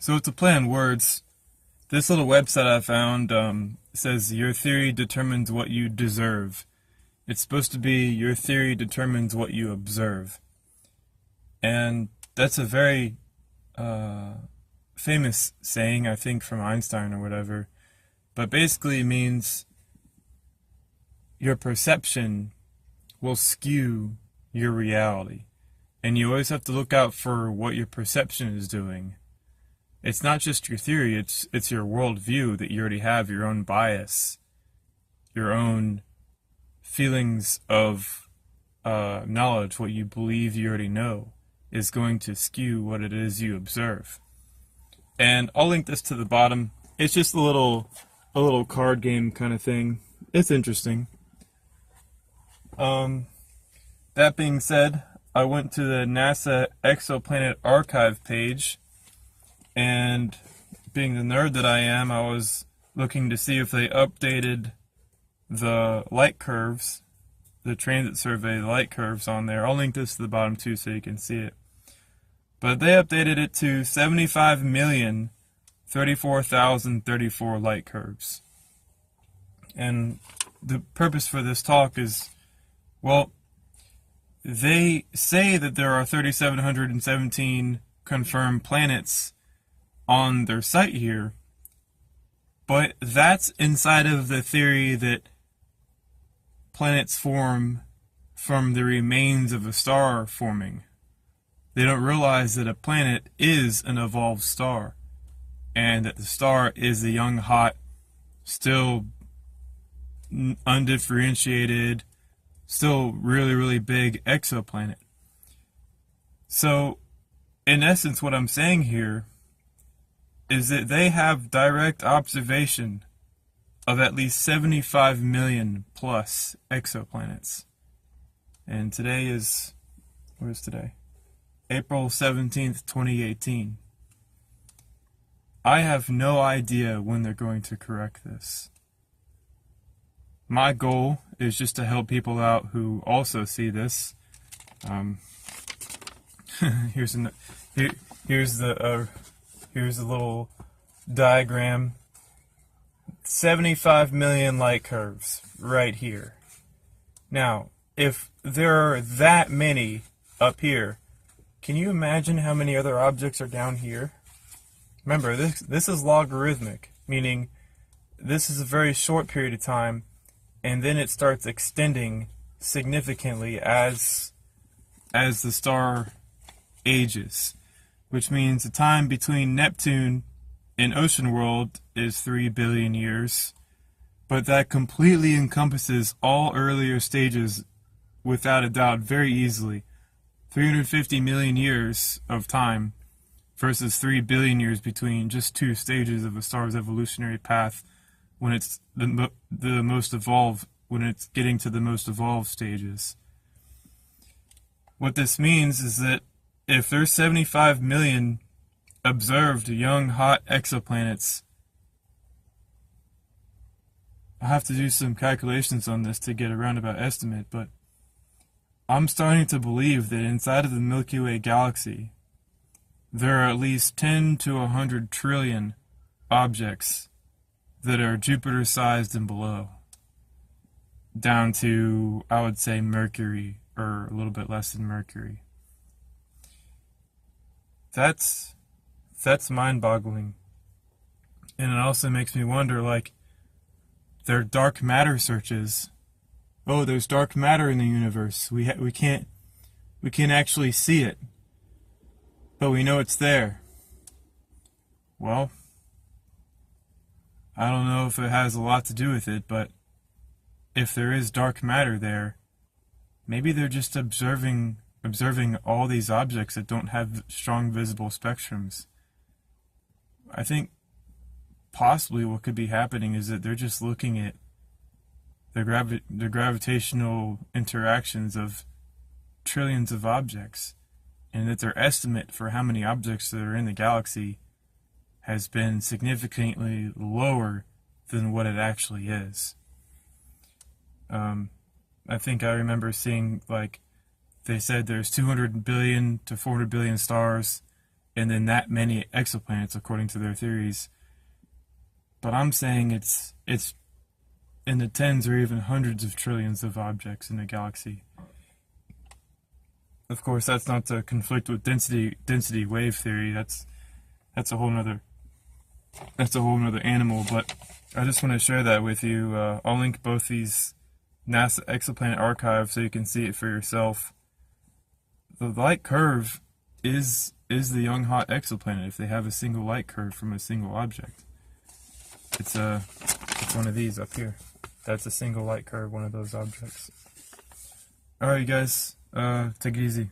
So to play on words, this little website I found says your theory determines what you deserve. It's supposed to be your theory determines what you observe. And that's a very famous saying, I think, from Einstein or whatever. But basically it means your perception will skew your reality. And you always have to look out for what your perception is doing. It's not just your theory, it's your worldview that you already have, your own bias, your own feelings of knowledge, what you believe you already know, is going to skew what it is you observe. And I'll link this to the bottom. It's just a little card game kind of thing. It's interesting. That being said, I went to the NASA Exoplanet archive page, and being the nerd that I am, I was looking to see if they updated the light curves, the transit survey light curves on there. I'll link this to the bottom too so you can see it. But they updated it to 75,034,034 light curves. And the purpose for this talk is, well, they say that there are 3,717 confirmed planets on their site here, but that's inside of the theory that planets form from the remains of a star forming. They don't realize that a planet is an evolved star, and that the star is a young, hot, still undifferentiated, still really, really big exoplanet. So, in essence, what I'm saying here is that they have direct observation of at least 75 million plus exoplanets. And today is, what is today? April 17th, 2018. I have no idea when they're going to correct this. My goal is just to help people out who also see this. Here's the little diagram. 75 million light curves right here. Now, if there are that many up here, can you imagine how many other objects are down here? Remember, this is logarithmic, meaning this is a very short period of time, and then it starts extending significantly as the star ages, which means the time between Neptune and ocean world is 3 billion years, but that completely encompasses all earlier stages without a doubt very easily. 350 million years of time versus 3 billion years between just two stages of a star's evolutionary path when it's the most evolved, when it's getting to the most evolved stages. What this means is that if there's 75 million observed young hot exoplanets, I have to do some calculations on this to get a roundabout estimate, but I'm starting to believe that inside of the Milky Way galaxy, there are at least 10 to 100 trillion objects that are Jupiter-sized and below, down to, I would say, Mercury, or a little bit less than Mercury. That's mind-boggling. And it also makes me wonder, like, their dark matter searches. Oh, there's dark matter in the universe. We can't actually see it, but we know it's there. Well, I don't know if it has a lot to do with it, but if there is dark matter there, maybe they're just observing all these objects that don't have strong visible spectrums. I think possibly what could be happening is that they're just looking at the gravitational interactions of trillions of objects, and that their estimate for how many objects that are in the galaxy has been significantly lower than what it actually is. I think I remember seeing, like, they said there's 200 billion to 400 billion stars, and then that many exoplanets according to their theories. But I'm saying it's in the tens or even hundreds of trillions of objects in the galaxy. Of course, that's not to conflict with density wave theory. That's a whole nother animal. But I just want to share that with you. I'll link both these NASA exoplanet archives so you can see it for yourself. The light curve is the young hot exoplanet if they have a single light curve from a single object. It's one of these up here. That's a single light curve, one of those objects. Alright guys, take it easy.